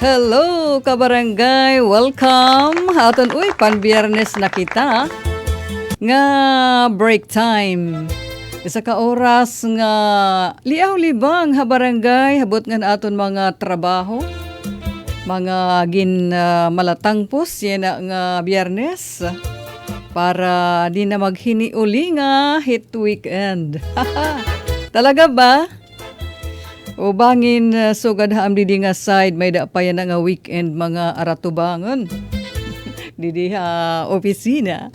Hello, kabarangay! Welcome! Aton panbiyernes na kita nga break time. Isa ka oras nga liaw libang ha barangay habot nga aton mga trabaho. Mga malatangpos yan nga biyernes para di na maghiniuli nga hit weekend. Talaga ba? O bangin sugad haam didi nga side may da pa yan nga weekend mga aratubangon. Didi ha opisina.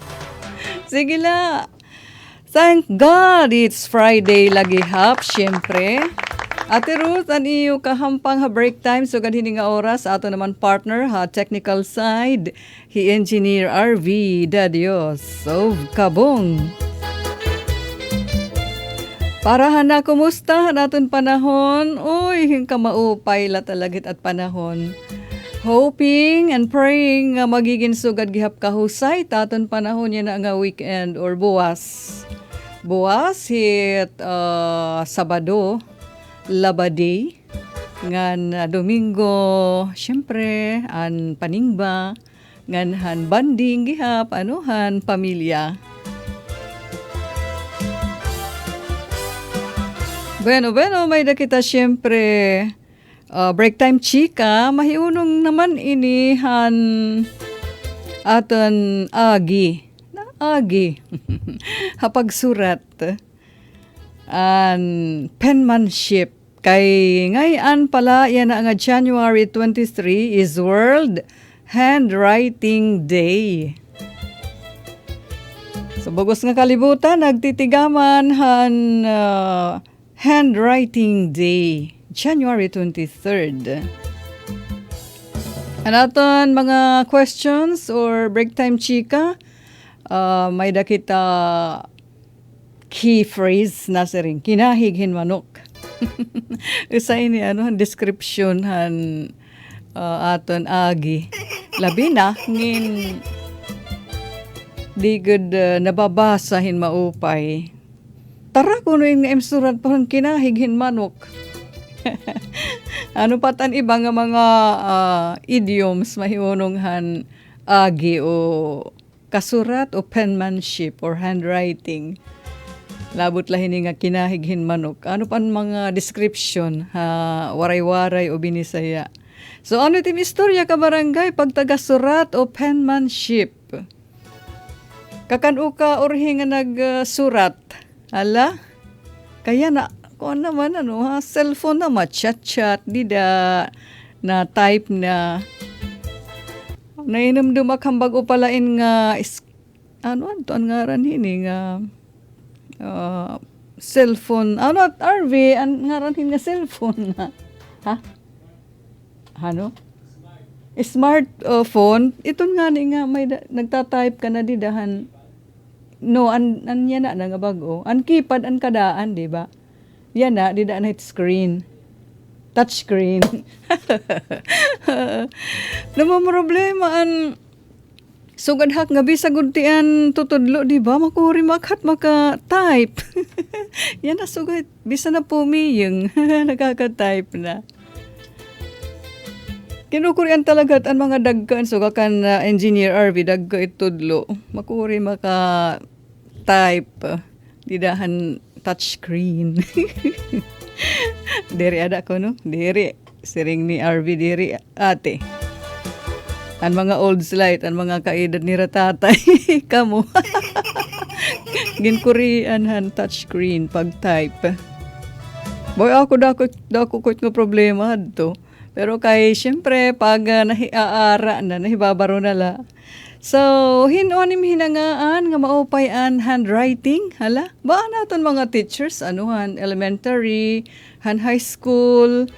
Sige la. Thank God it's Friday lagi hap syempre. Ate Ruth an iyo kahampang ha break time sugad hini nga oras ato naman partner ha technical side hi engineer RV Dadios of Kabong. Parahan na, kumusta naton panahon? Uy, kamaupay la talagit at panahon. Hoping and praying nga magiging sugad gihap kahusay taton panahon niya na nga weekend or buwas. Buwas hit Sabado, Labadi, ngan Domingo, syempre, an paningba, ngan han banding gihap, anuhan pamilya. Bueno, may kita siyempre break time chika, mahiunong naman inihan aton agi. Hapagsurat an penmanship. Kay ngayon pala yan nga January 23 is World Handwriting Day. So bagos nga kalibutan, nagtitigaman han Handwriting Day, January 23rd. Anaton mga questions or break time chika, may da kita key phrase na siring, kinahighin manok. Isa ini description han aton agi. Labi na, ngin di good nababasahin maupay. Tara kuno yung emsurat parang kinahighin manok. Ano patan iba nga mga idioms mahiunonghan agi o kasurat o penmanship or handwriting. Labot lahin nga kinahighin manok. Ano pan mga description waray-waray o binisaya. So ano tim istorya ka barangay pagtagasurat o penmanship? Kakanu ka orhi nga nagsurat. Ala, kaya na, kung naman cellphone na chat dida na type na nainom dumakhambag o palain nga ang ngaran hini nga cellphone, RV, ang ngaran hini nga cellphone na, ha? Ano? Smartphone, ito nga ni nga may nagtatype ka na didahan. No, an yan na nga bago. An keypad, an kadaan, di ba? Yan na, di na hit screen. Touch screen. Naman problema, an sugadhak nga bisag untian tutudlo, di ba? Makuri makhat maka-type. Yan na sugad. Bisa na pumiyeng. Nakaka-type na. Kinukurian talaga at ang mga dagkaan so kakan engineer RV dagka itudlo makuri maka type didahan touchscreen. Diri ada ko no diri siring ni RV diri ate ang mga old slide ang mga kaedad ni ratatay kamo ginkurian han touchscreen pag type boy ako dako nga problema adto. Pero kay siyempre pag nahiaara na nahibabaro na la. So hinuanim hinangaan nga maupayan handwriting hala ba naton mga teachers anuhan elementary han high school.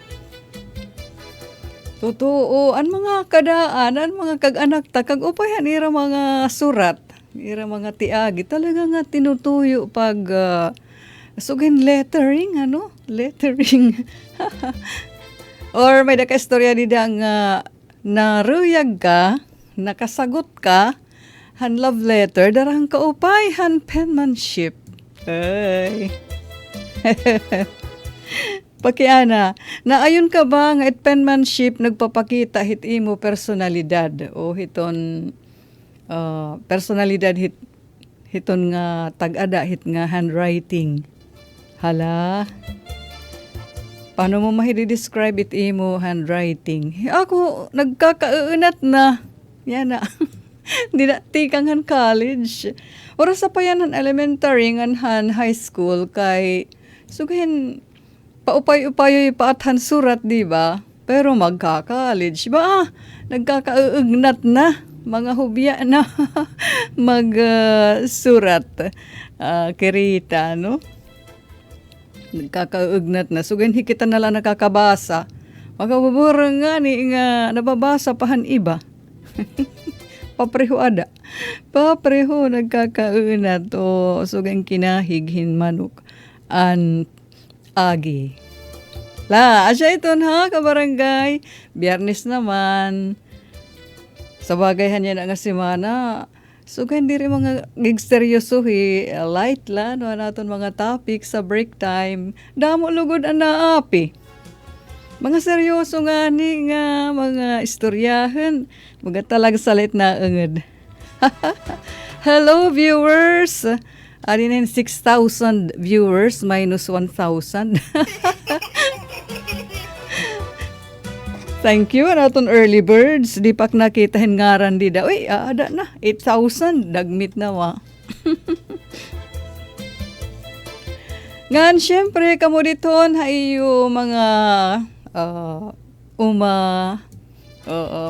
Totoo an mga kadaan an mga kag-anak ta kag upayan ira mga surat ira mga tiagi talaga nga tinutuyo pag sugin lettering lettering. Or may istorya nida nga naruyag ka, nakasagot ka, han love letter, darang kaupay, han penmanship. Ay. Pakiana, naayon ka ba nga it penmanship nagpapakita hit imo personalidad o hiton personalidad hiton nga tag-ada hit nga handwriting. Hala, paano mo mahidi-describe it imo handwriting? Ako, nagkakaunat na. Yan na. Di na tikangan college. Oras sa pa yan elementary ngan high school kay sugahin paupay-upayoy paathan surat, di ba? Pero magka-college ba? Nagkakaugnat na. Mga hubya na mag-surat. Kirita, no? Nagkakaugnat na. Sugahin hikita na lang nakakabasa. Magkababura nga ni nga nababasa pahan iba. Papreho ada. Papreho nagkakaunat o sugang kinahighin manok an agi. La, asya iton ha, kabarangay. Biyernes naman. Sa bagay hanya na nga simana. Sugan diri mga gigseryosohi. Light la, no, naton mga topic sa break time. Damo lugod ang naapi. Mga seryoso nga ni nga mga istoryahan. Mga talag salit na ungod. Hello viewers! Ari na 6,000 viewers minus 1,000. Thank you. Naton early birds. Di pak nakitahin ngaran di da. Uy, ada na. 8,000. Dagmit na wa. Ngan, syempre, kamo diton hayo mga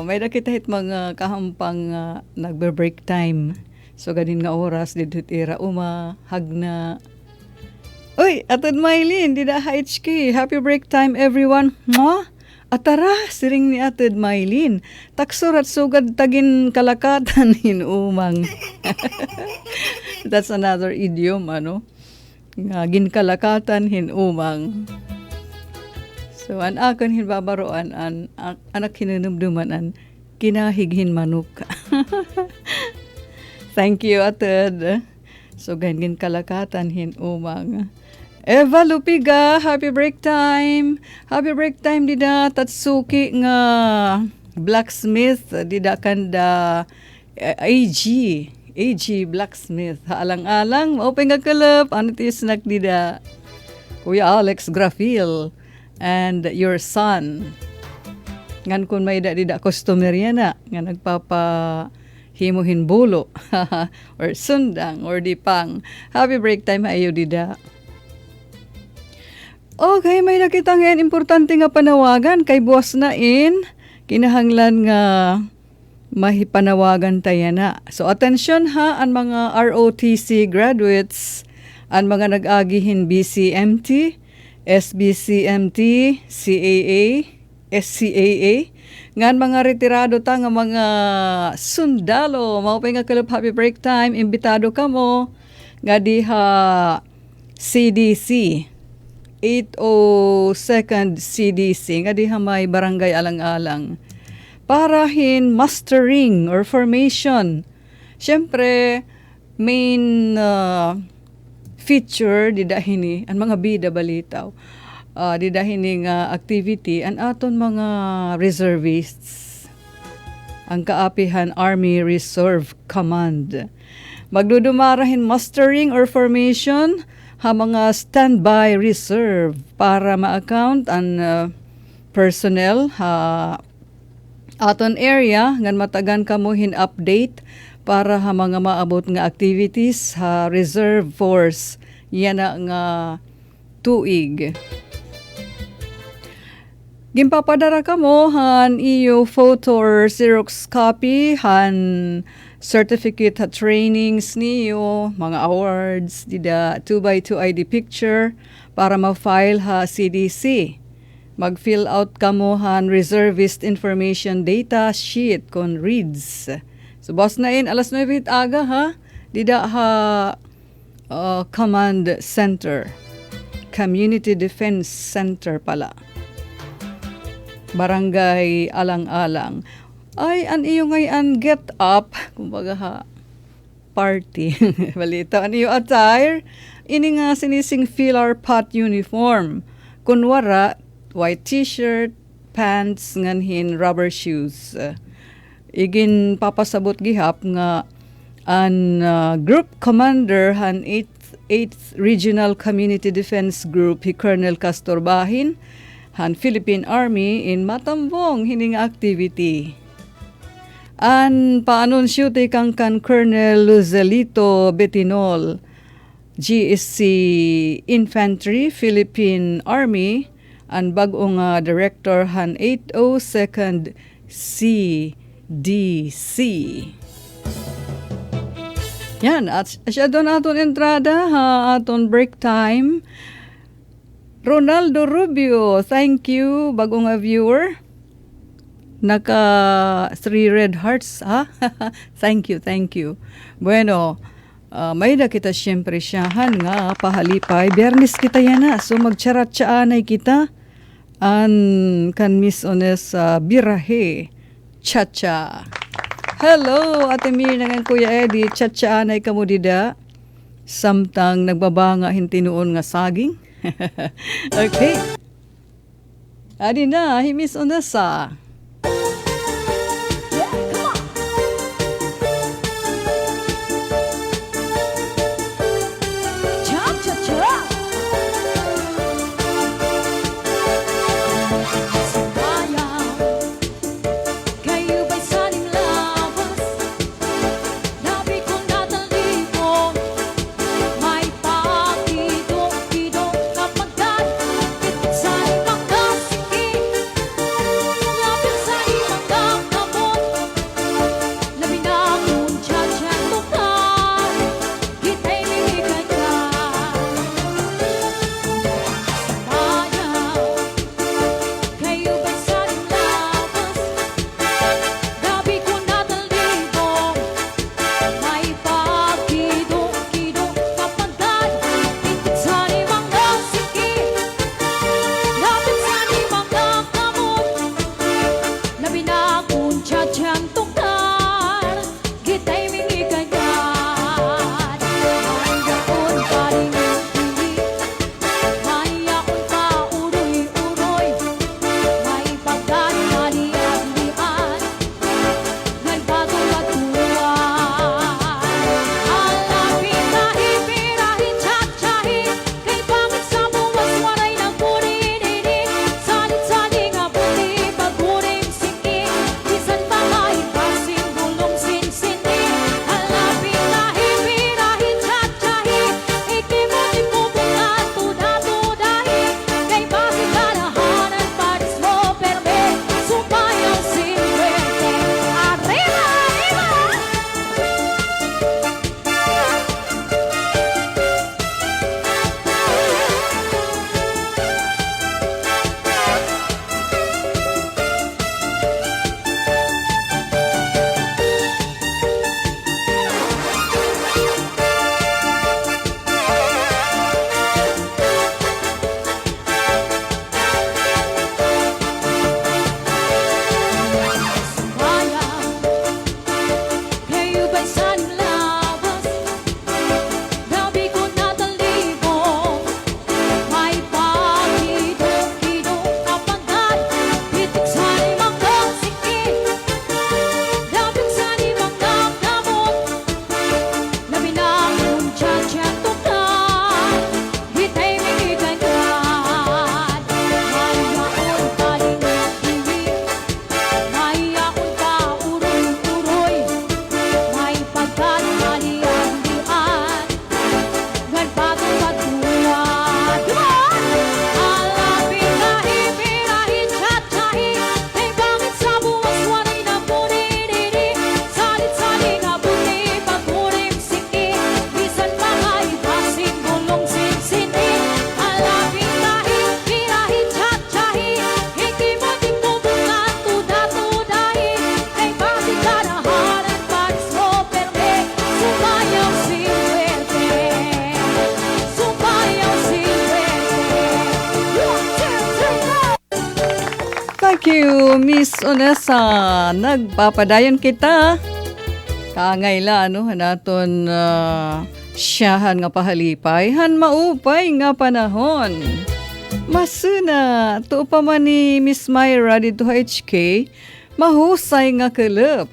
may nakita hit mga kahampang nagbe-break time. So, ganin nga oras, dito tira hagna. Uy, atad Mylene, dida HK. Happy break time, everyone. Mwah! Atara, siring ni atad Mylene. Taksurat sugad tagin kalakatan hinumang. That's another idiom, ano? Ngagin kalakatan hinumang. So, an akon hinbabaroan, anak hinunumduman, kinahighin manok. Thank you, atad. So, ganyan kalakatan hinumang. Eva Lupiga, happy break time. Happy break time, dida Tatsuki nga blacksmith, dida kanda AG blacksmith. Alang-alang, mauping nga kalap, ano tiyo snack dida Kuya Alex Grafil and your son. Ngan kun may dida customer yan na, nga nagpapa himuhin bulo or sundang or dipang. Happy break time ayo dida. Okay, may nakita ngayon importante nga panawagan kay buwas na kinahanglan nga mahipanawagan tayo na. So attention ha ang mga ROTC graduates, ang mga nag-agihin BCMT, SBCMT, CAA, SCAA, ngan mga retirado ta nga mga sundalo, maupay nga kalap happy break time, imbitado ka mo, nga diha CDC, 802nd CDC, nga diha may barangay alang-alang, para hin mustering or formation. Siyempre, main feature, didahini, ang mga bida balitaw, didahini nga activity an aton mga reservists, ang kaapihan Army Reserve Command. Magdudumarahin mustering or formation ha mga standby reserve para ma-account ang personnel ha aton area ngan matagan kamuhin update para ha mga maabot nga activities ha reserve force yana nga tuig. Gimpapadara ka mo han iyo photo or Xerox copy han certificate ha trainings niyo, mga awards, dida 2x2 ID picture para ma-file ha CDC. Mag-fill out ka mo han reservist information data sheet kon reads. So boss na alas 9 aga ha, dida ha command center. Community Defense Center pala. Barangay Alang-Alang. Ay, an iyo ngayon get up, kumbaga ha, party. Balita, an iyo attire, ini nga sinising fill our pot uniform. kunwara white t-shirt, pants nganhin rubber shoes. Igin papasabot gihap nga an group commander han 8th Regional Community Defense Group hi Colonel Castor Bahin han Philippine Army in matambong hining activity. An paanunsyo ti kang kan Colonel Luzelito Betinol, GSC Infantry, Philippine Army, an bagong director han 802nd CDC. Yan, at siya doon aton entrada ha, aton break time. Ronaldo Rubio, thank you, bagong viewer. Naka 3 red hearts, ha? Thank you. Bueno, may na kita siyempre siyahan nga pahalipay. Biyernes kita yan na. So magcharat-chaanay kita. An kan Miss Ones Birahe Chacha. Hello, Ate Mir nangan Kuya Eddie. Chachaanay ka mo dida. Samtang nagbabanga hintinuon nga saging. Okay. Adi na, hi Miss Onesa. Thank you, Miss Onesa. Nagpapadayon kita. Kangayla, hanaton siyahan nga pahalipay. Han maupay nga panahon. Masuna, to pa man ni Miss Myra dito HK, mahusay nga kelep.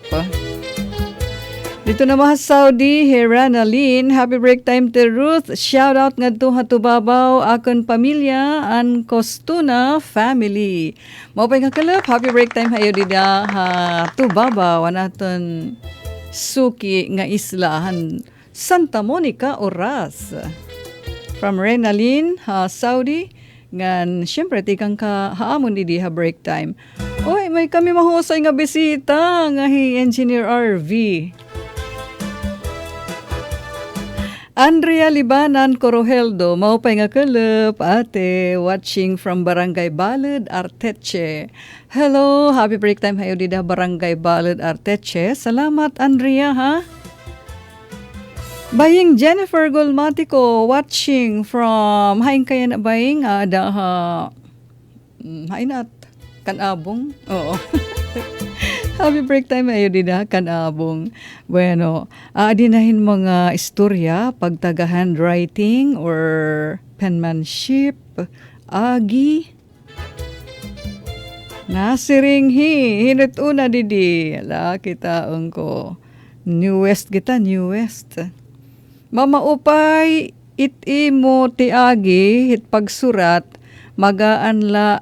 Dito na mga Saudi, Herana Lynn, happy break time to Ruth. Shout out nga to hatubabaw akon pamilya an Costuna family. Maupay nga kalap, happy break time hayo dida hatubabaw anaton suki nga islahan Santa Monica Oras. From Renalyn, Saudi, ngan syempre tikang ka haamon didi ha break time. Oy, may kami mahusay nga bisita nga hi Engineer RV. Andrea Libanan Coroheldo, maupay nga kalap, ate, watching from Barangay Balud, Arteche. Hello, happy break time hayo dida Barangay Balud, Arteche. Salamat, Andrea, ha? Baying Jennifer Golmatico, watching from, haing kaya na baying, hain at kanabong, oo. Happy break time ayo dida kanabong. Bueno, adinahin mga istorya pagtaga handwriting or penmanship, agi. Nasiringhi, hinut una didi. La kita ko. Newest kita, newest. Mama upay imo ti agi hit pagsurat magaan la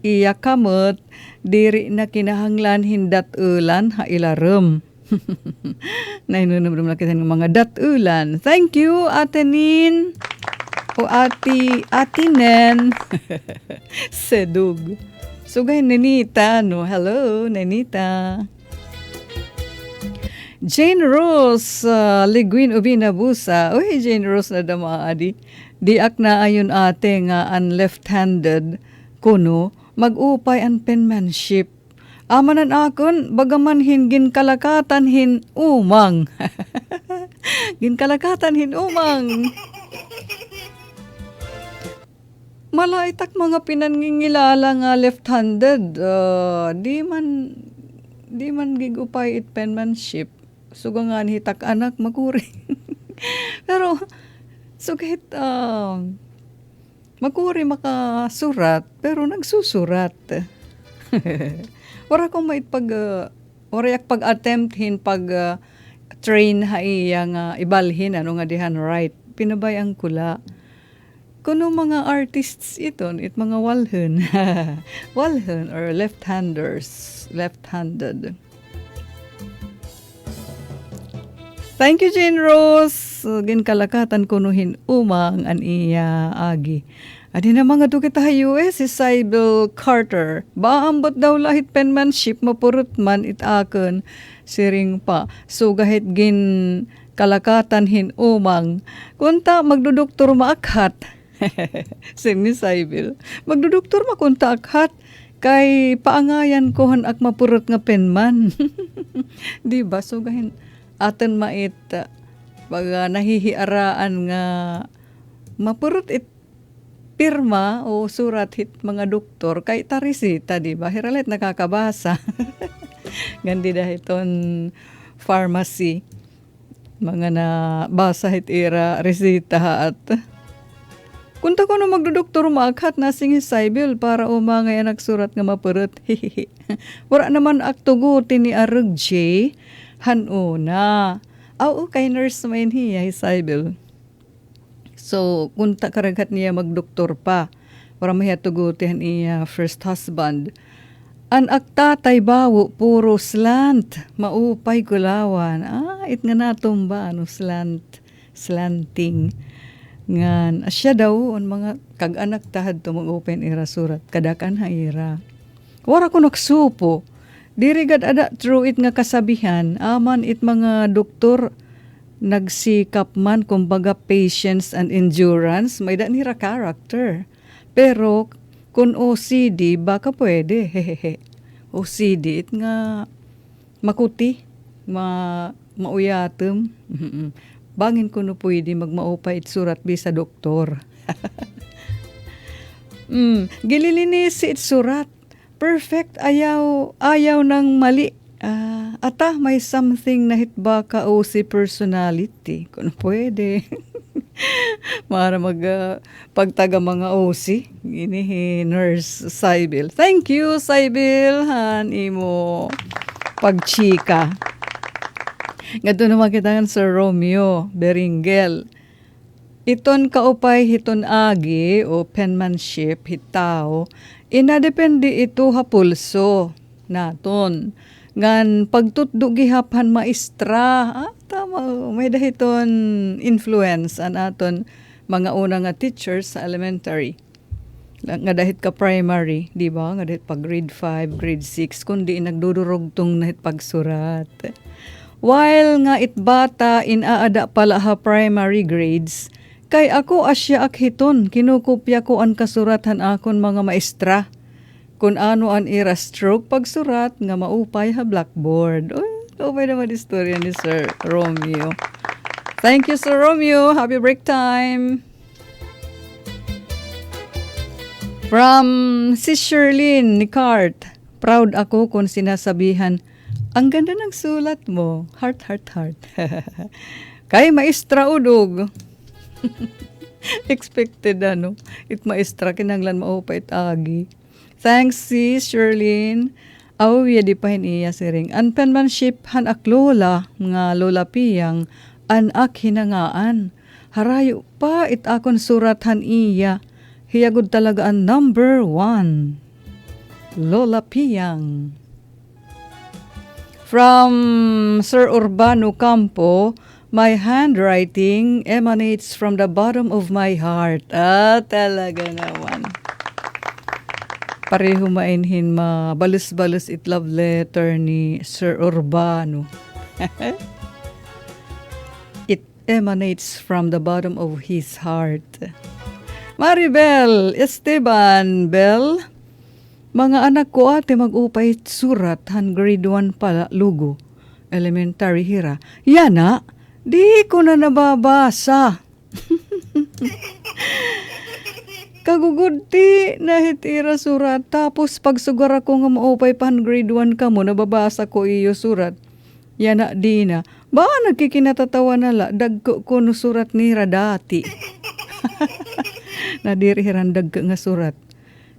iya kamot diri na kinahanglan hindat ulan ha ilarem. Nainunum na kita ng mga dat ulan. Thank you, Ate Nin. O Atinen. Sedug. Sugay, Nenita. No, hello, Nenita. Jane Rose, Liguin Ubina Busa. Uy, Jane Rose na dama, adi. Diak na ayon ate nga left-handed kuno mag-upay ang penmanship. Amanan akon, bagaman ginkalakatan hin umang. Ginkalakatan hin umang. Malaitak mga pinangingilala nga left-handed. Di man gigupay it penmanship. Sugangan hitak anak maguri. Pero, sugit, maguri makasurat, pero nagsusurat. Wala kong mait warayak pag-attempt hin train haiya nga ibalhin, ano nga dihan right. Pinabayang kula. Kuno mga artists ito, mga walhun. Walhun or left-handers, left-handed. Thank you, Jane Rose. Ginkalakatan kunuhin umang an iya agi. Adi na mga dukit US, si Sybil Carter. Baambot daw lahit penmanship, mapurot man itakon siring pa. So gahit gin kalakatan hin umang. Kunta magduduktor maakhat. Sing ni Sybil. Magduduktor makunta akhat. Kay paangayan ko han ak mapurot nga penman. Diba? So gahin aten mait pag nahihiaraan nga mapurot it pirma o surat hit mga doktor kay tarisita, di ba? Hiralit nakakabasa. Gandi dahil iton pharmacy. Mga na basa hit ira resita at kunta ko na magdodoktor maakhat na singi Sybil para umangay nagsurat nga mapurot. Wala naman aktuguti ni Arug J. Hanuna. Kay nurse main hiya, Sybil. So, kunta karagat niya magdoktor pa. Para mahiyatugutihan iya first husband. An aktatay bawo, puro slant. Maupay kulawan. It nga natumba, slanting. Ngan, asya daw, ang mga kag-anak tahad to mag-open ira surat. Kadakan ha ira. Wara ko nagsupo. Dirigad ada true it nga kasabihan, aman it mga doktor nagsikap man kumbaga patience and endurance, may da nira character. Pero kung OCD, baka pwede, hehehe. OCD it nga makuti, mauyatem. Bangin ko no pwede magmaupay it surat bi sa doktor. Gililinis it surat. Perfect, ayaw ng mali. May something na hitba ka o si personality. Kung pwede. Para pagtaga mga OC. Ini Nurse Sybil. Thank you, Sybil. Han, imo pagchika. Ngato naman kita Sir Romeo Beringel. Iton kaupay hiton agi o penmanship hitaw, inadepende ito hapulso naton. Ngan pagtutdo gihaphan maestra, tama, may dahiton influence an aton mga una nga teachers sa elementary. Nga dahit ka primary, di ba? Nga dahit pag grade 5, grade 6, kundi nagdudurog tong nahit pagsurat. While nga itbata inaada pala ha primary grades, kay ako asya akhiton, kinukupya ko ang kasuratan akon mga maestra. Kung ano ang ira stroke pagsurat nga maupay ha blackboard. Upay naman istorya ni Sir Romeo. Thank you, Sir Romeo. Happy break time. From si Sherlyn Nicart, proud ako kung sinasabihan, ang ganda ng sulat mo. Heart, heart, heart. Kay maestra udog. Expected it maestra kinanglan maupay agi. Thanks si Sherlyn. Awiya di pa iya siring. An penmanship han ak lola nga lola piyang an ak hinangaan. Harayo pa it akon surat han iya. Hiyagod talaga ang number 1. Lola Piyang. From Sir Urbano Campo, my handwriting emanates from the bottom of my heart. Talaga naman. Pareho mainhin balus-balus it love letter ni Sir Urbano. It emanates from the bottom of his heart. Maribel Esteban Bell, mga anak ko ate mag-upay surat han grade 1 pala lugo. Elementary hira. Yana, di ko na nababasa. Kagugudi na hitira surat. Tapos pagsugar ako nga maupay pa han grade 1 ka mo, nababasa ko iyo surat. Yana di na. Ba nagkikinatatawa nala, dagko ko no surat ni Radati. Nadirihirandag nga surat.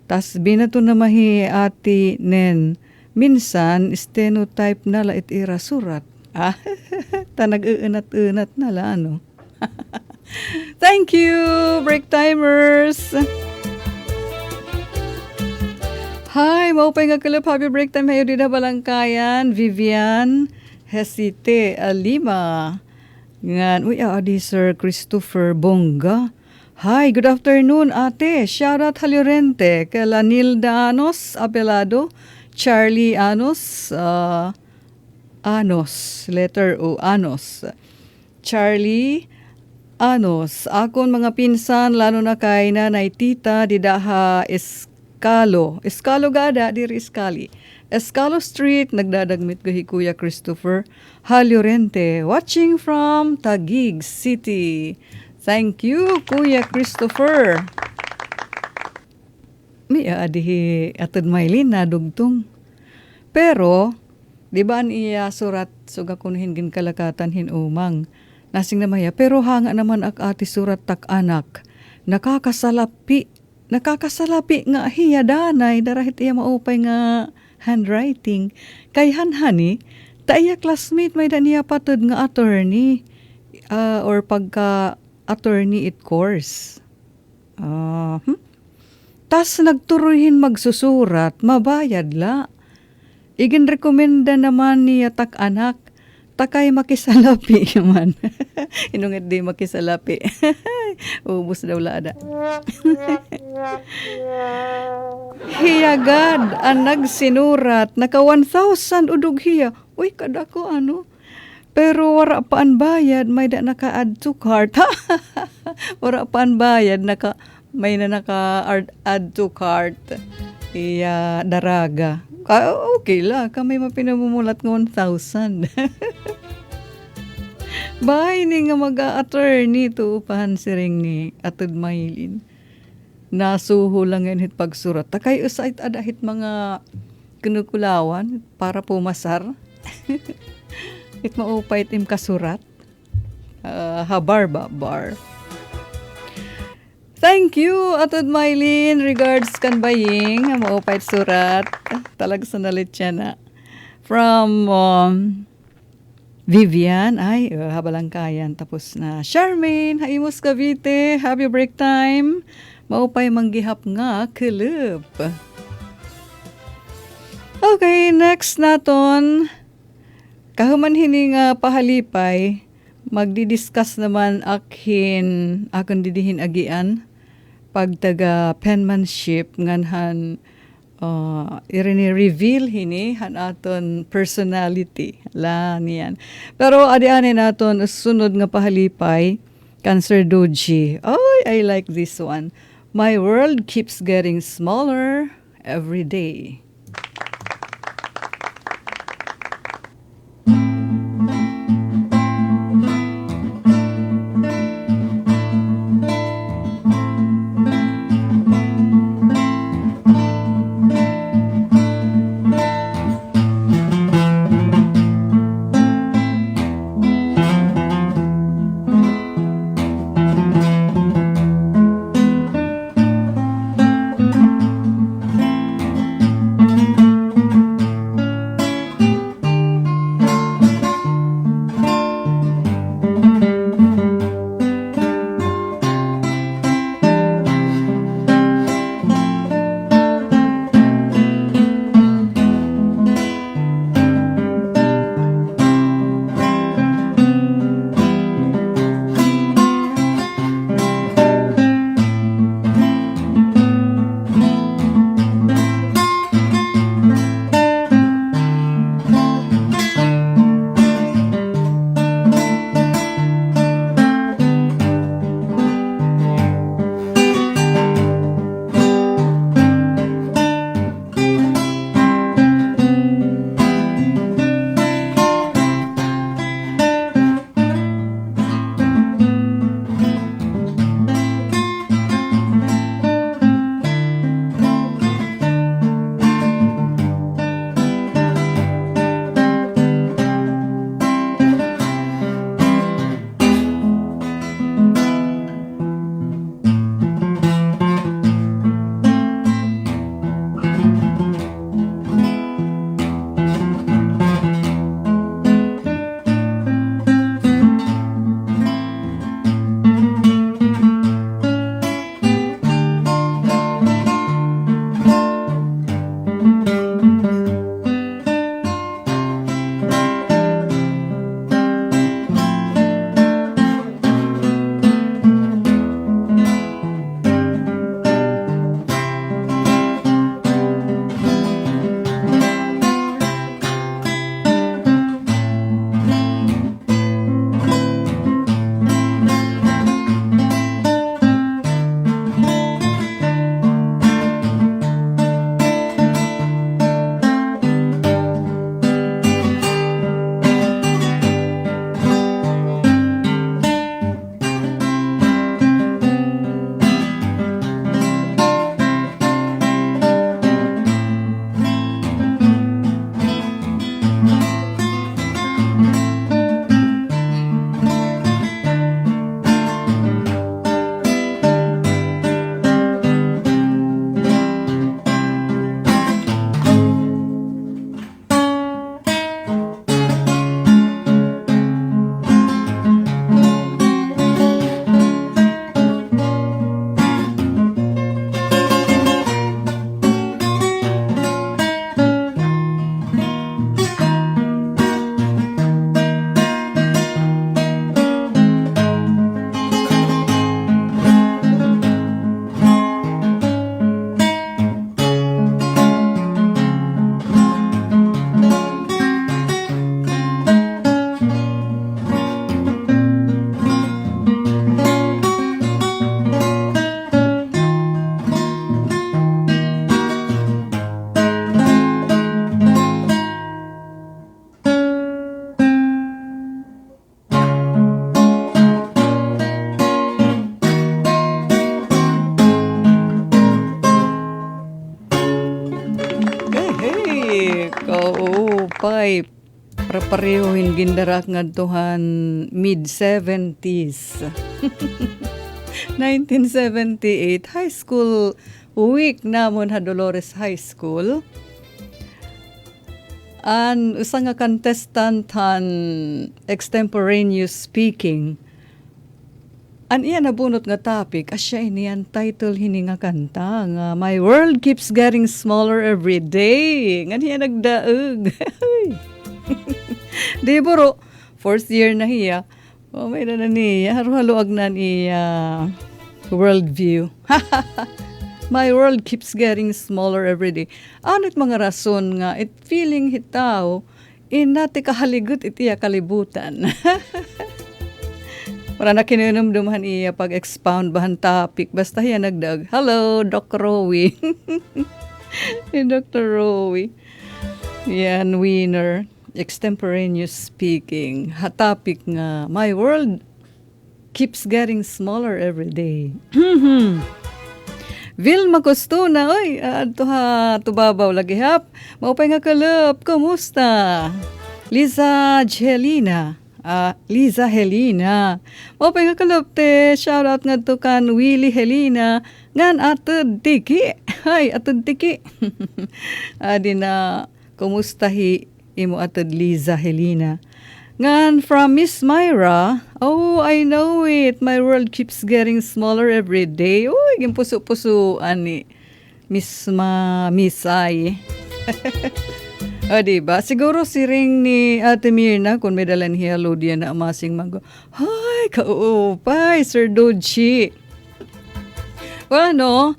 Tas binato na mahi ati nen. Minsan, stenotype nala itira surat. Ta nag-uunat-unat nala, Thank you, break timers! Hi, maupay nga kalap. Happy break time. Hayo din na balangkayan. Vivian Hesite Alima. Ngan, adi Sir Christopher Bongga. Hi, good afternoon ate. Shoutout Halyorente, kala Nilda Anos, Apelado, Charlie Anos, Anos, letter O, Anos. Charlie Anos, akon mga pinsan, lalo na kay nanay tita, didaha Escalo. Escalo gada, diri Escali. Escalo Street, nagdadagmit ko Kuya Christopher Halyorente, watching from Taguig City. Thank you, Kuya Christopher. May adihi atad maylin na dugtong. Pero, di ba iya surat suga kunhin gin kalakatan hinumang. Nasing namaya, pero hanga naman ak ati surat tak anak. Nakakasalapi nga hiya danay, darahit iya maupay nga handwriting. Kay hanhani, ta iya classmate may daniya patod nga attorney or pagka attorney it course. Tas nagturuhin magsusurat, mabayad la. Igin rekomenda naman niya tak anak, takay makisalapi man. Inungit di makisalapi. Ubus daw lada. Hiyagad ang nagsinurat, naka 1,000 udog hiya. Uy, kada ko Pero wala pa ang bayad, may da naka-add to cart. Wala pa ang bayad, may na naka-add to cart. Iya, daraga. Okay la, kami mapinamumulat ng 1,000. Bahay ni nga mag-attorney to upahan siring ni Atod Maylin. Nasuho lang yan hit pagsurat. Takay usait adahit mga kinukulawan para pumasar. It maupay tim kasurat. Habar ba? Bar. Thank you, Atod Mylene. Regards kan baying. Maupay surat. Talag sanalit siya na. From Vivian. Ay, habalang kayan. Tapos na. Charmaine, Haimus Cavite. Happy break time. Maupay manggihap nga. Kulub. Okay, next naton. Kahuman hini nga pahalipay. Magdi-discuss naman akon didihin agian pagtaga penmanship nganhan irini-reveal hini han aton personality la niyan. Pero adi-ani naton sunod nga pahalipay Cancer Doji. Oh, I like this one. My world keeps getting smaller every day. Pay parehohin gindarak nga tuhan mid-70s. 1978 high school week namon ha Dolores High School. An usa nga contestant han extemporaneous speaking. An iya nabunot nga topic, asya ini ang title hini nga kanta nga My World Keeps Getting Smaller Every Day. Nga niya nagdaog. Di buro, fourth year na hiya. O may na niya, haruhaluag na niya worldview. My world keeps getting smaller every day. Anit mga rason nga, it feeling hitaw, inati kahaligot itiya kalibutan. Para na kinunumduman iya pag-expound bahan topic. Basta hiya nagdag. Hello, Dr. Rowie. Dr. Rowie. Yan, winner. Extemporaneous speaking. Ha topic nga, my world keeps getting smaller every day. Vilma Costuna, oy, adto ha, tubabaw lagi hap. Maupay nga kalap, kamusta? Liza Helena. Maupay nga kalap te, shout out nga to kan Willie Helena, ngan atod tiki. Hay, atod tiki. Adi na, kumustahi imo atod Liza Helena. Ngan from Miss Myra, oh, I know it. My world keeps getting smaller every day. Uy, gimpuso-puso ani Miss Ay. O, diba? Siguro si ring ni Ate Mirna, kung may dalan hiya diyan na amasing mango. Hay, kaupay, Sir Doji. Well, no,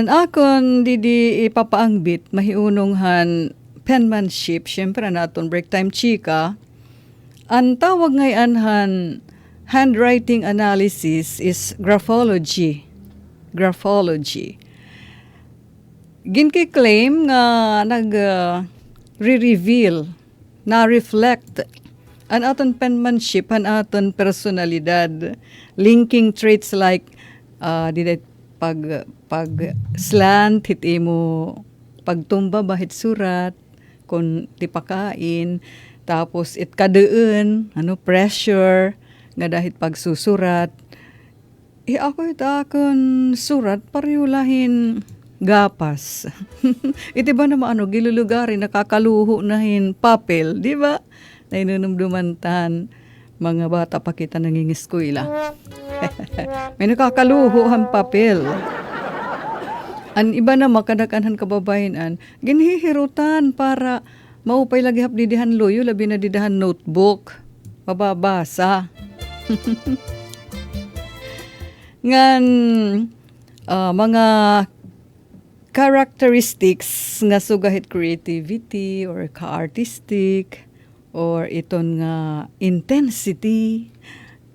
akon didi ipapaangbit, mahiunonghan penmanship, syempre naton break time chika. Ang tawag ngayon handwriting analysis is graphology. Graphology. Ginki-claim nga nag-re-reveal, na-reflect an aton penmanship, an aton personalidad, linking traits like pag slant, hiti mo pagtumba bahit surat, kung tipakain, tapos kadeen, pressure, nga dahit pagsusurat. Ako akon surat, pariulahin gapas. Iti ba naman gilulugarin, nakakaluho nahin papel, di ba? Nainunumdumantan, mga bata pa kita nangingiskwila. May nakakaluho ang papel. An iba na makadakanhan kababayan, ginhihirutan para maupay lagi hapdidihan loyo, labi na didahan notebook, mababasa. Ngan mga characteristics nga sugahit creativity or ka-artistic or iton nga intensity,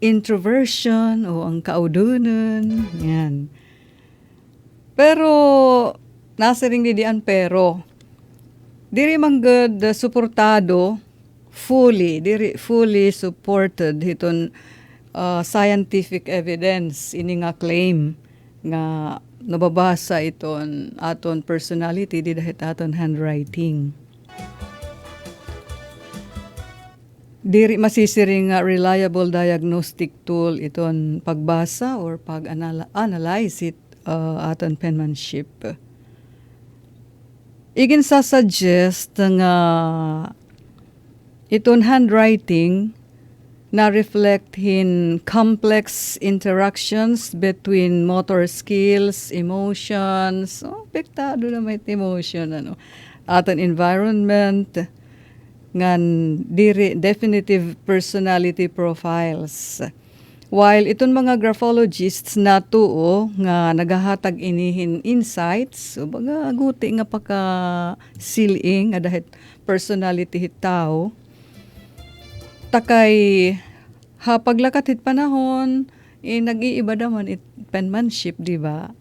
introversion o ang kaudunan, yan. Pero nasa ring didian pero diri man good suportado fully supported hiton scientific evidence ini nga claim nga nababasa iton aton personality didahit aton handwriting. Diri masisiring nga reliable diagnostic tool iton pagbasa or pag-analyze it aton penmanship. Igin suggest nga iton handwriting na reflect in complex interactions between motor skills, emotions, apektado na may emotion, aton environment, ngan diri definitive personality profiles. While iton mga graphologists na tuo nga nagahatag inihin insights, o baga aguti nga paka siling nga dahit personality hitaw, takay paglakatit panahon, nag-iiba naman penmanship, di ba?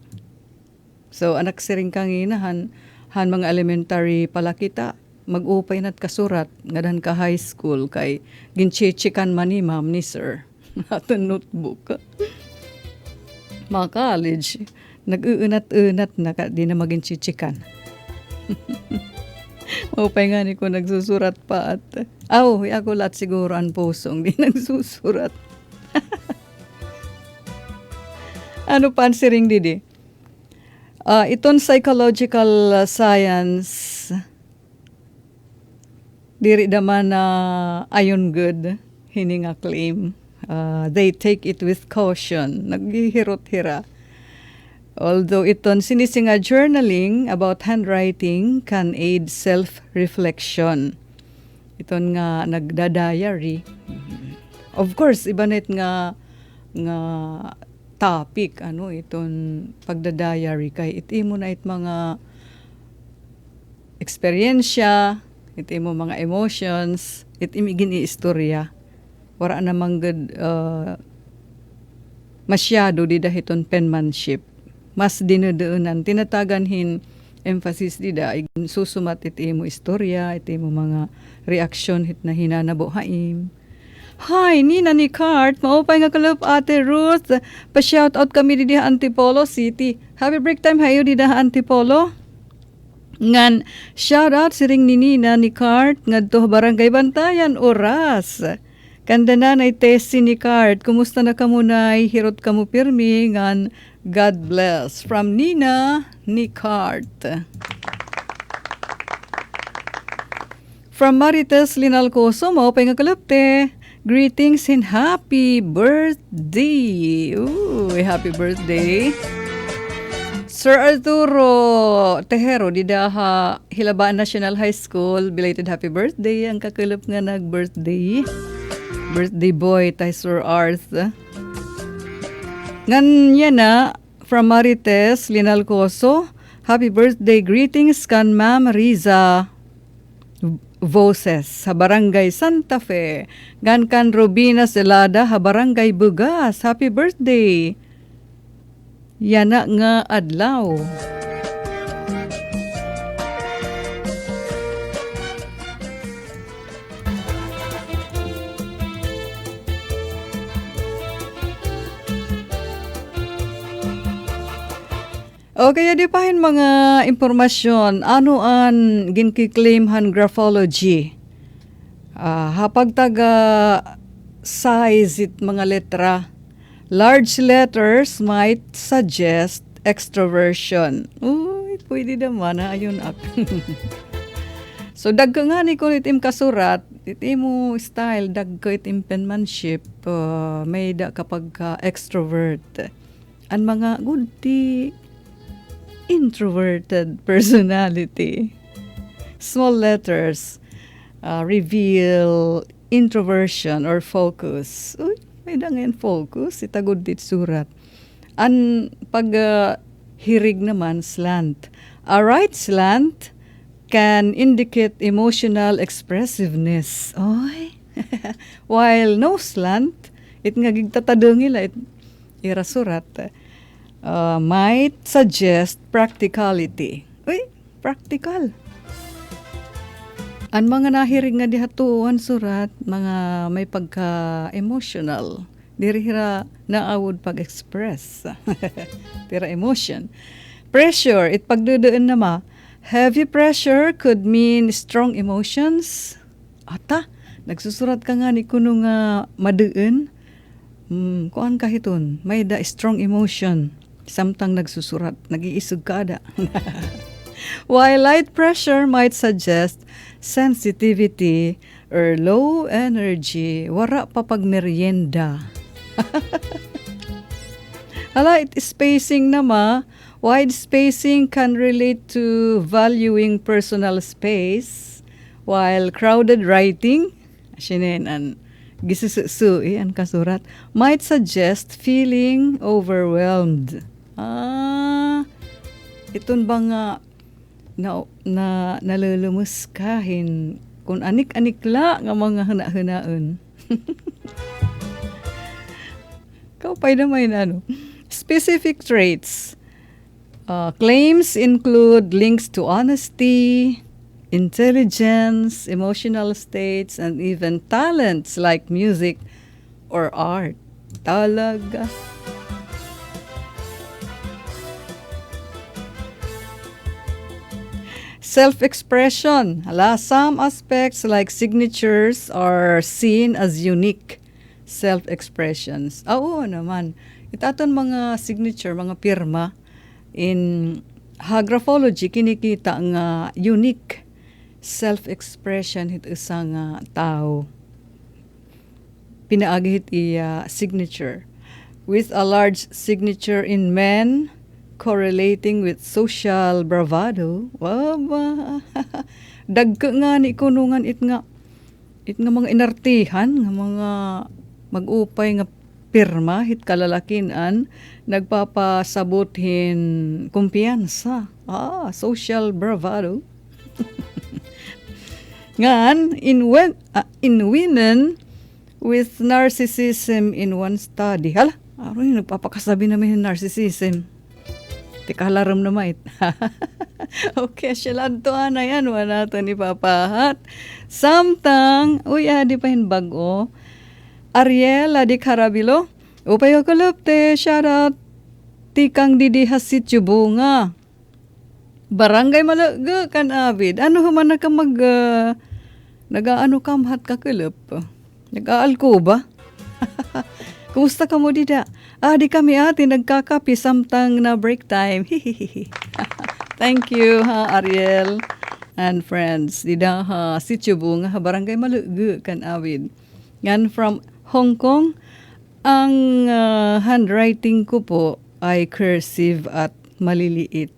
So anak siring kanginahan, mga elementary pala kita, mag-upay na't kasurat, ngadan ka high school, kay ginchichikan man ni ma'am ni sir. Aton notebook. Mga college, nag-uunat-unat na, di na maging chichikan. Maupay nga ni ko nagsusurat pa at, ako lahat siguro ang pusong, di nagsusurat. Ano pa ang siring didi? Iton psychological science, diri daman na ayon good, hini nga claim. They take it with caution. Naghihirot-hira. Although iton sinisinga journaling about handwriting can aid self-reflection. Iton nga nagda-diary. Of course, ibanit nga topic iton pagda-diary kay itimo na it mga eksperyensya, itimo mga emotions, itimigin istorya. Wala namang good masyado di dahiton penmanship. Mas dinudeunan tinataganhin emphasis dida ay susumat itimo istorya, itimo mga reaksyon hit na hinanabuhaim. Hi, Nina ni Cart. Maupay nga kalap Ate Ruth. Pa-shout out kami di Antipolo City. Happy break time hayo di Antipolo. Ngan, shout out siring ni Nina ni Cart. Ngadto Barangay Bantayan, Oras. Kanda na Tessie ni Cart. Kumusta na kamunay? Hirot kamo pirmi. Ngan, God bless. From Nina ni Cart. From Marites Linalcoso, maupay nga kalapte. Greetings and happy birthday! Ooh, happy birthday! Sir Arturo Tejero, di daha Hilabaan National High School, belated happy birthday. Ang kakulap nga nag-birthday. Birthday boy, tay Sir Arth. Ngan yan na, from Marites Linalcoso, happy birthday greetings kan Ma'am Riza Voces sa Barangay Santa Fe. Gankan Robina Celada ha Barangay Bugas. Happy birthday. Yana nga adlaw. Okay, di pahin mga impormasyon. Ano an ginkiklaim han graphology? Hapag taga size it mga letra. Large letters might suggest extroversion. Uy, pwede naman ha. Ayun ak. So, dagka nga ni kung itim kasurat, itim mo style, dagka itim penmanship, may da kapag extrovert. Ang mga good introverted personality. Small letters reveal introversion or focus. Uy, may dangan focus. Itagod dit surat. An pag hirig naman, slant. A right slant can indicate emotional expressiveness. Oy. While no slant, it nga gigtatadungila irasurat. Might suggest practicality. Uy, practical. Ang mga nahiring nga dihatuan surat, mga may pagka-emotional. Dirihira naawod pag-express. Tira emotion. Pressure, it pagdudaan nama. Heavy pressure could mean strong emotions. Ata, nagsusurat ka nga ni kuno nga maduin. Kuan kahiton, may da strong emotion. Samtang nagsusurat, nag-iisog ka ada. While light pressure might suggest sensitivity or low energy, wara pa pag merienda. Hala, spacing nama. Wide spacing can relate to valuing personal space, while crowded writing, sinin gisisusuin ang kasurat, might suggest feeling overwhelmed. Iton ba nga nalulumus kahin kung anik-anikla nga mga hina-hinaon. Kaupay naman Specific traits. Claims include links to honesty, intelligence, emotional states, and even talents like music or art. Talaga. Self-expression. Some aspects like signatures are seen as unique self-expressions. Oo naman. Itaton mga signature, mga pirma in graphology kinikita nga unique self-expression hit isang tao. Pinaagihit iya signature with a large signature in men correlating with social bravado. Waba. Dagka nga ni kunungan it nga mga inartihan nga mga mag-upay nga pirma hit kalalakinan nagpapasabothin kumpiyansa. Social bravado. Ngan in women with narcissism in one study. Hala, aron nagpapakasabi namin yung narcissism. Tika halaram na mait. Okay, siya to na yan. Wala to ni papahat. Samtang, di pa hin bago. Ariel, adi karabilo. Upayo kalupte, shout out. Tikang didi hasit bunga. Barangay Malaga kan abid. Ano human na ka nag-ano kamhat ka kalup? Nag-aalko ba? Kumusta ka mo dida? Di kami ati nagkakapi samtang na break time. Thank you Ariel and friends. Dida sityo bunga barangay Malaga kan abid. Yan from Hong Kong. Ang handwriting ko po ay cursive at maliliit.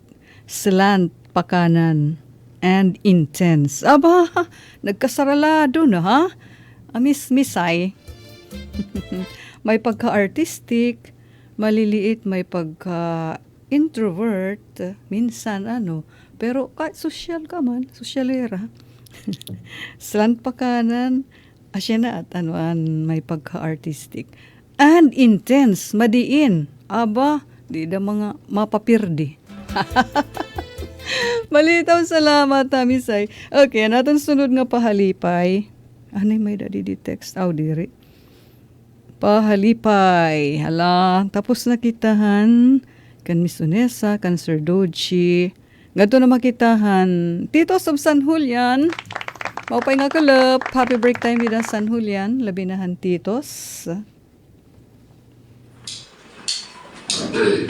Slant, pakanan, and intense. Aba, nagkasaralado na ha? Misay. May pagka-artistic, maliliit, may pagka-introvert, minsan pero kahit social ka man, sosyalera. Slant, pakanan, asya na at may pagka-artistic. And intense, madiin. Aba, di da mga mapapirdi. Malitaw, salamat Misay. Okay, natin sunod nga pahalipay. Anay may dadi di text diri. Pahalipay. Hala, tapos nakitahan kan Miss Unesa, kan Sir Doji. Ganto na makitahan Tito of San Julian. Maupay nga kalap. Happy break time with San Julian. Labinahan Titos. Hey.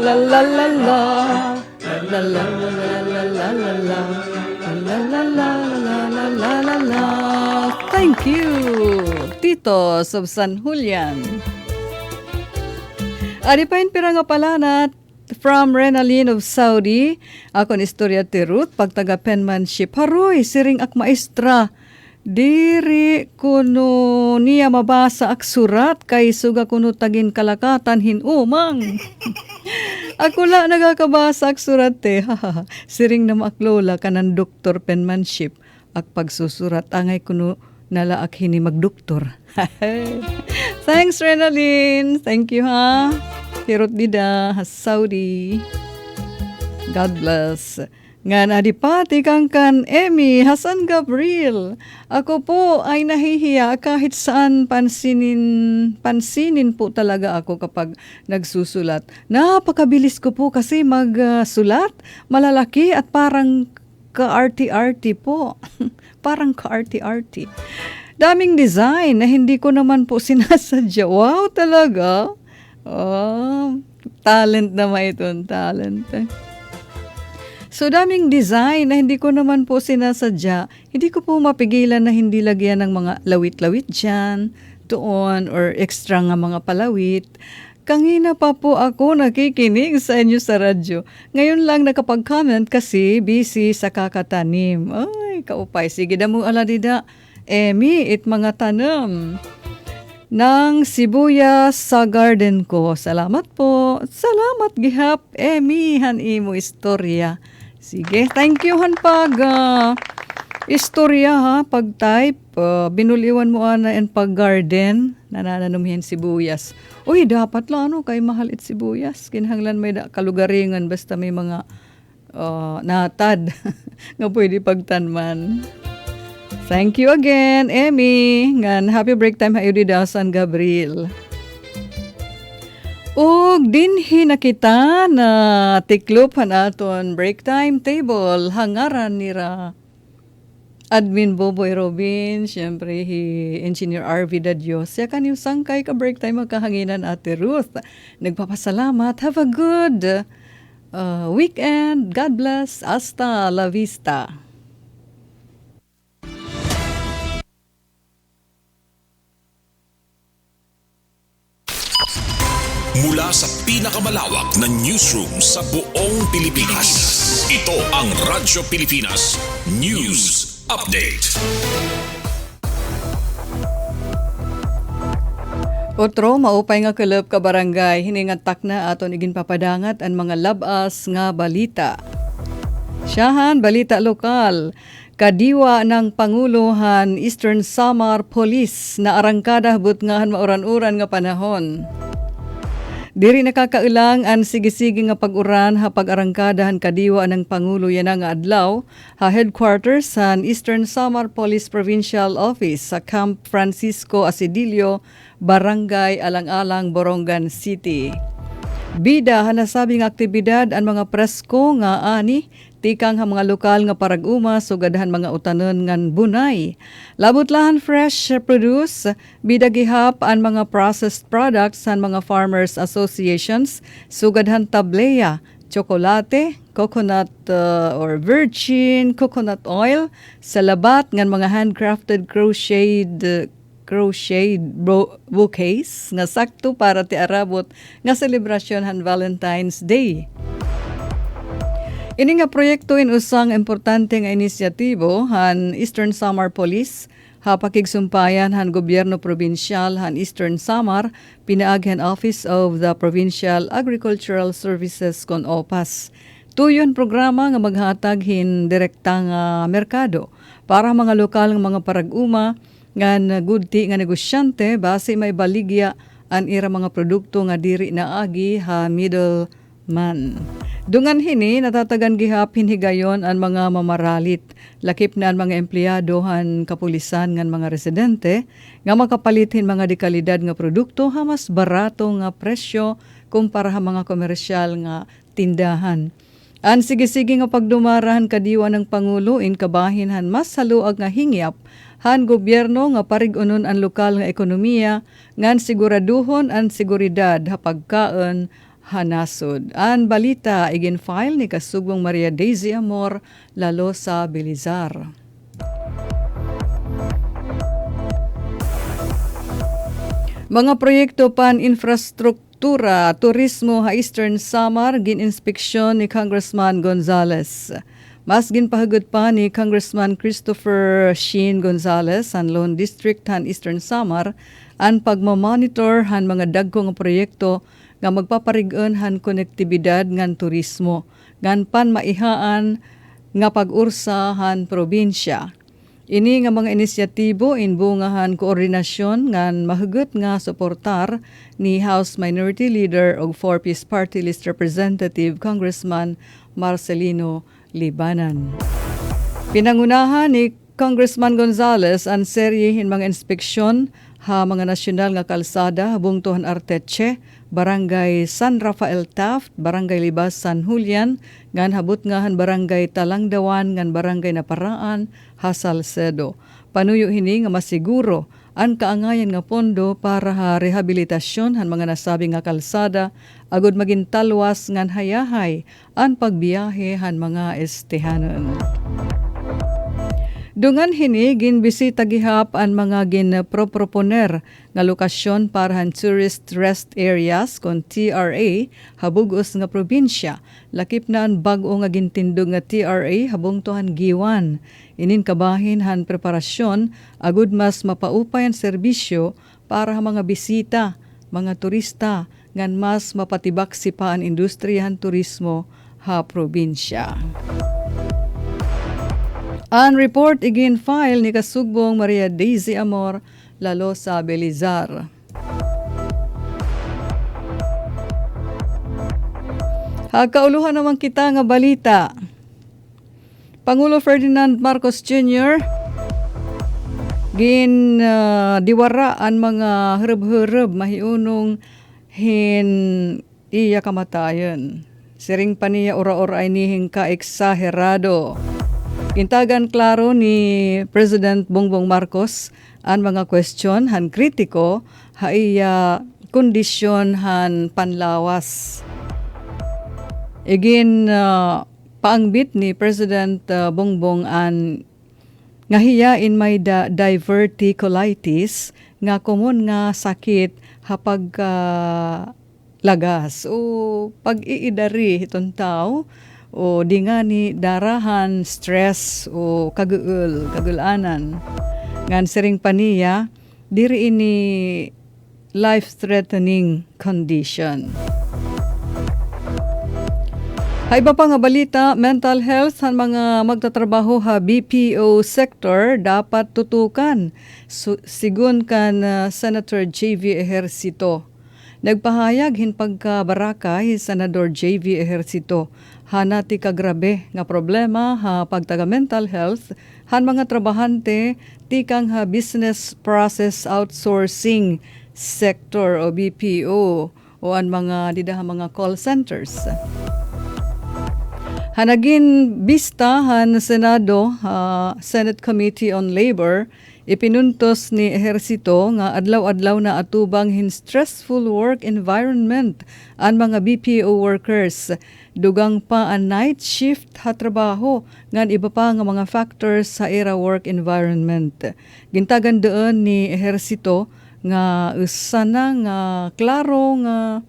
la la la la. La la la la la la la la. La la la la la la la la. Thank you, Tito of San Julian. Ari pa pira nga pala na from Renalyn of Saudi. Ako ni istorya ti Ruth, pagtaga penmanship. Haroy, siring ak maestra. Diri kuno niya mabasa ak surat kay suga kuno tagin kalakatan hinumang. Ako la nagakabasa ak surat te. Siring na maklola kanan doktor penmanship. Ak pagsusurat angay kuno nala ak hini magdoktor. Thanks Renalyn. Thank you ha. Hirot dida Saudi. God bless. Nga nadipati kang kan Emmy Hasan Gabriel. Ako po ay nahihiya kahit saan pansinin po talaga ako kapag nagsusulat. Napakabilis ko po kasi magsulat. Malalaki at parang ka-arty-arty po. Parang ka-arty-arty. Daming design na hindi ko naman po sinasadya. Wow, talaga? Oh, talent naman ito. Talent. So, daming design na hindi ko naman po sinasadya. Hindi ko po mapigilan na hindi lagyan ng mga lawit-lawit dyan, doon, or extra nga mga palawit. Kangina pa po ako nakikinig sa inyo sa radyo. Ngayon lang nakapag-comment kasi busy sa kakatanim. Ay, kaupay. Sige, damo ala dida. Emmy, it mga tanam ng sibuyas sa garden ko. Salamat po. Salamat gihap. Emmy, han imo istorya. Sige, thank you han pag istorya ha, pag-type. Binuliwan mo ana and pag-garden. Nananamihin sibuyas. Uy, dapat lang ano, kay mahal it sibuyas. Kinahanglan may kalugaringan basta may mga natad nga pwede pagtanman. Thank you again, Emmy. Ngan happy break time hayo di San Gabriel. Ug dinhi na kita na tiklop han aton break time table hangaran nira Admin Boboy Robin, syempre Engineer RV Dadyo. Siya kaniyong sangkay ka break time magkahanginan Ate Ruth. Nagpapasalamat. Have a good weekend. God bless. Hasta la vista. Mula sa pinakamalawak na newsroom sa buong Pilipinas. Ito ang Radyo Pilipinas News Update. Otro, maupay nga kalab ka barangay, hiningatak na aton igin papadangat ang mga labas nga balita. Siyahan, balita lokal. Kadiwa ng Panguluhan Eastern Samar Police na arangkada but nga mauran-uran nga panahon. Diri nakakailang ang sige-sige nga pag-uran ha pag-arangkadahan kadiwa ng Pangulo yan nga adlaw ha headquarters sa Eastern Samar Police Provincial Office sa Camp Francisco Asidillo, Barangay Alang-Alang, Borongan City. Bida hanasabing aktibidad ang mga presko nga ani tikang ha mga lokal nga parag-uma sugadahan mga utanon ngan bunay. Labutlahan fresh produce, bida gihap ang mga processed products sa mga farmers associations, sugadhan tableya, tsokolate, coconut or virgin coconut oil, salabat ngan mga handcrafted crocheted bouquets nga sakto para ti arabot nga selebrasyon han Valentine's Day. Ini nga proyekto inusang importante nga inisyatibo han Eastern Samar Police ha pakigsumpayan han gobyerno probinsyal han Eastern Samar pinaaghan Office of the Provincial Agricultural Services kon OPAS. Tuyon programa nga maghatag hin direkta nga merkado para mga lokal nga mga parag-uma nga gudti nga negosyante base may baligya an ira mga produkto nga diri naagi ha middleman. Dungan hini natatagan gihap hinhigayon ang mga mamaralit, lakip na ang mga empleyado han kapulisan ngan mga residente nga makapalitin mga dekalidad nga produkto ha mas barato nga presyo kumpara ha mga komersyal nga tindahan. Ang sige-sige nga pagdumarahan kadiwa ng Pangulo in kabahin han mas haluag nga hingyap han gobyerno nga parig-unon ang lokal nga ekonomiya ngan siguraduhon ang seguridad ha pagkaon hanasod. An balita igin file ni Kasugong Maria Daisy Amor lalo sa Bilizar. Mga proyekto pan infrastruktura, turismo ha Eastern Samar gin-inspeksyon ni Congressman Gonzales. Mas ginpahagot pa ni Congressman Christopher Sheen Gonzales ang Lone District han Eastern Samar ang pagmamonitor han mga dagko nga proyekto nga magpaparig-on han konektibidad ngan turismo ngan pan maihaan nga pag-ursa han probinsya. Ini nga mga inisyatibo inbungahan koordinasyon ngan mahugot nga suportar ni House Minority Leader og 4-piece Party List Representative Congressman Marcelino Libanan. Pinangunahan ni Congressman Gonzales ang seryehin mga inspeksyon ha mga nasyonal nga kalsada habungtuhan Arteche, Barangay San Rafael Taft, Barangay Libas San Julian, ngan habut ngahan Barangay Talangdawan, ngan Barangay Naparaan, ha Salcedo. Panuyo hini nga masiguro ang kaangayan nga pondo para ha rehabilitasyon han mga nasabi nga kalsada agud maging talwas ngan hayahay ang pagbiyahe han mga estehanon. Dungan hini ginbisita gihap ang mga ginproponer nga lokasyon para han tourist rest areas kon TRA habugos nga probinsya. Lakip na ang bag-o nga gintindog nga TRA habungtohan Giwan. Inin kabahin han preparasyon agud mas mapaupay ang serbisyo para ha mga bisita, mga turista ngan mas mapatibak sipa ang industriyahan turismo ha probinsya. Ang report igin file ni Kasugbong Maria Daisy Amor lalo sa Bilizar. Kauluhan naman kita nga balita. Pangulo Ferdinand Marcos Jr. diwara ang mga herb-herb mahiunong hin iya kamatayon. Siring pa niya ora-ora ay nihing ka-eksaherado. Kintagan klaro ni President Bongbong Marcos ang mga question han kritiko ha iya kondisyon han panlawas. Again, paangbit ni President Bongbong an ngahiyain may diverticulitis nga common nga sakit hapag lagas o pag-iidari itong tao o di nga ni darahan, stress o kagulanan. Ngan siring paniya, diri ini life-threatening condition. Hay iba pa nga balita, mental health han mga magtatrabaho ha BPO sector dapat tutukan. Sigun kan Senator J.V. Ejercito. Nagpahayag hin pagkabarakay Senador J.V. Ejercito. Hanati kagrabe nga problema ha pagtaga mental health han mga trabahante tikang ha business process outsourcing sector o BPO o an mga didaha mga call centers. Hanagin bista han Senado Senate Committee on Labor ipinuntos ni Ejercito nga adlaw-adlaw na atubang hin stressful work environment ang mga BPO workers. Dugang pa ang night shift ha trabaho ngan iba pa nga mga factors sa era work environment. Gintagan doon ni Ejercito nga usana nga klaro nga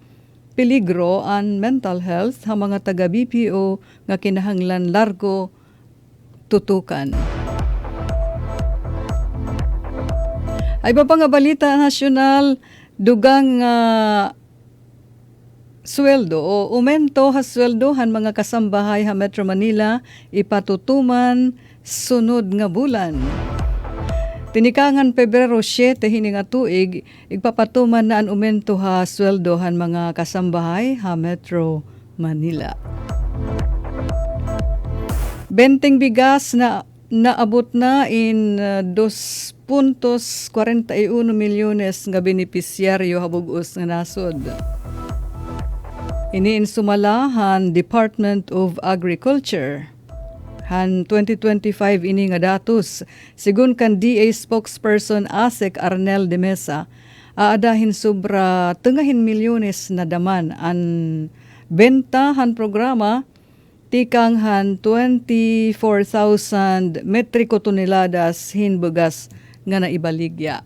peligro ang mental health ha mga taga BPO nga kinahanglan largo tutukan. Ay iba pa nga balita nasyonal, dugang sweldo o umento ha sweldo han mga kasambahay ha Metro Manila ipatutuman sunod nga bulan. Tinikangan Pebrero 7 hini nga tuig igpapatuman na ang umento ha sweldo han mga kasambahay ha Metro Manila. Benteng bigas na naabot na in 2.41 milyones nga benepisyaryo habugos nga nasod. Ini insumalahan Department of Agriculture. Han 2025 ini nga datos. Sigun kan DA spokesperson Asek Arnel de Mesa, aadahin sobra tengahin milyones na daman an bentahan programa tikang han 24,000 metriko toneladas hinbugas nga naibaligya.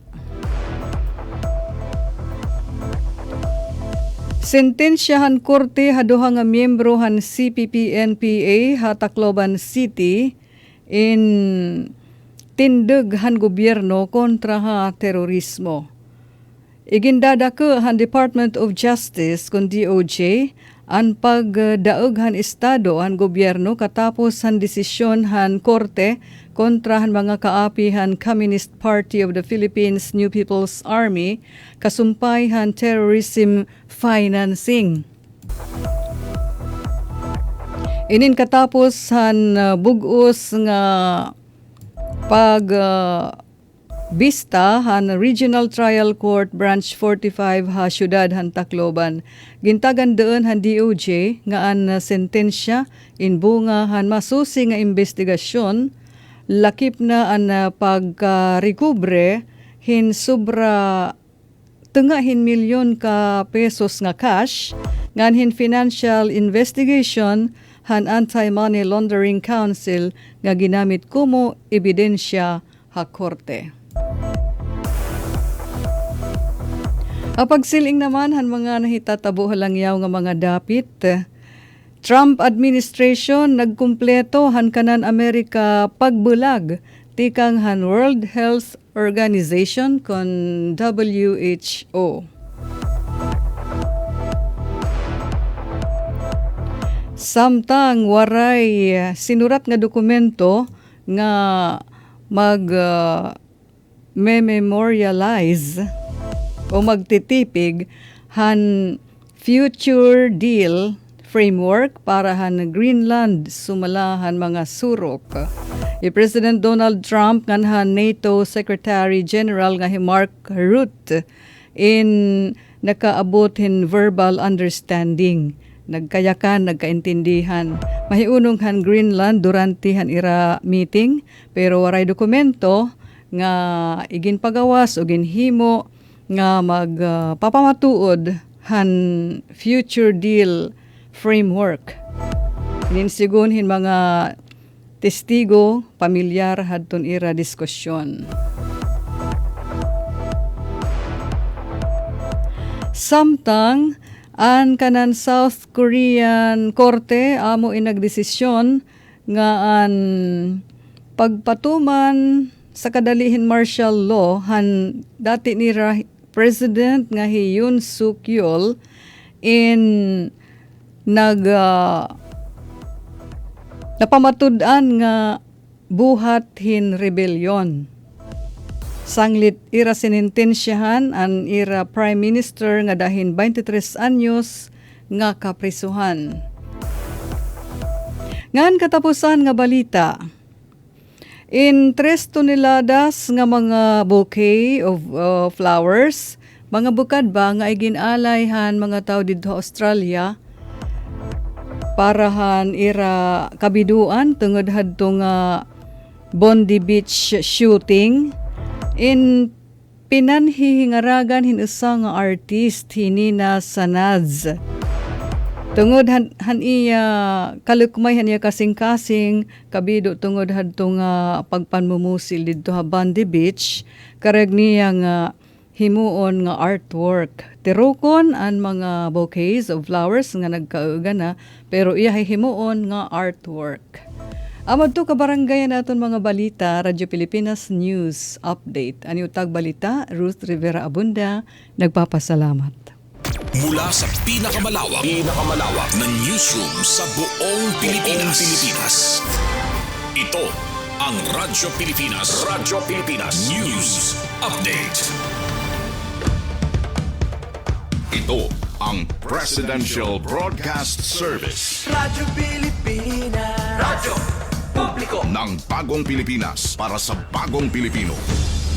Sentensyahan korte haduha nga miyembro han CPP-NPA Tacloban City in tindeg han gobyerno kontra ha terorismo. Igindada ke han Department of Justice kun DOJ ang pagdaog han estado han gobyerno katapos han desisyon han korte kontra han mga kaapi han Communist Party of the Philippines New People's Army kasumpay han terrorism financing. Inin katapos han bugos nga bista han Regional Trial Court Branch 45 ha syudad han Tacloban. Gintagan deun han DOJ nga an sentensya inbunga han masusi nga investigasyon lakip na an pagka-recobre hin sobra tengahin milyon ka pesos nga cash nganhin financial investigation han Anti-Money Laundering Council nga ginamit kumo ebidensya ha korte. Apagsiling naman han mga nahitatabo halangyaw nga mga dapit. Trump administration nagkumpleto han kanan Amerika pagbulag tikang han World Health Organization kon WHO. Samtang waray sinurat nga dokumento nga memorialize o magtitipig han future deal framework para han Greenland sumalahan mga surok. President Donald Trump ngan han NATO Secretary General nga Mark Rutte in nakaabot hin verbal understanding. Nagkayakan, nagkaintindihan. Mahiunong han Greenland durante han ira meeting pero waray dokumento nga iginpagawas o ginhimo nga magpapamatuod han future deal framework. Ininsigun hin mga testigo, pamilyar hadton ira diskusyon. Samtang an kanan South Korean korte amo inagdesisyon nga an pagpatuman sa kadalihin martial law han dati ni President nga Yoon Suk Yeol in napamatud-an nga buhat hin rebellion. Sanglit ira sinintensyahan an ira Prime Minister nga dahin 23 anyos nga kaprisuhan. Ngan katapusan nga balita. In 3 toneladas nga mga bouquet of flowers, mga bukad ba nga iginalay mga tao dito Australia para han ira kabiduan tungod hadto nga Bondi Beach shooting. In pinanhihingaragan hin usa nga artist hinina Sanaz. Tungod han iya kalukmay han iya kasing-kasing kabido tungod hadto nga pagpanmumusil didto ha Bondi Beach karag niya nga himuon nga artwork. Tirukon an mga bouquets of flowers nga nagkauga na pero iya himuon nga artwork. Amad to kabarangay naton mga balita, Radyo Pilipinas News Update. Aniutag balita, Ruth Rivera Abunda, nagpapasalamat. Mula sa pinakamalawak na newsroom sa buong Pilipinas. Ito ang Radyo Pilipinas News Update. Ito ang Presidential Broadcast Service. Radyo Pilipinas. Radyo Publiko ng bagong Pilipinas para sa bagong Pilipino.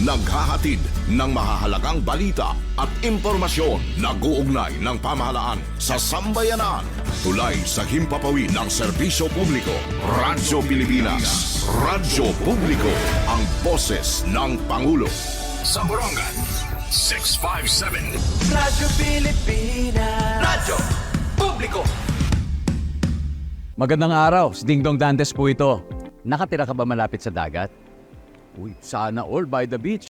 Naghahatid ng mahahalagang balita at impormasyon na guugnay ng pamahalaan sa sambayanan. Tulay sa himpapawid ng serbisyo publiko. Radyo Pilipinas. Radyo Publiko. Ang boses ng Pangulo. Sa Borongan, 657. Radyo Pilipinas. Radyo Publiko. Magandang araw, si Ding Dong Dantes po ito. Nakatira ka ba malapit sa dagat? Uy, sana all by the beach.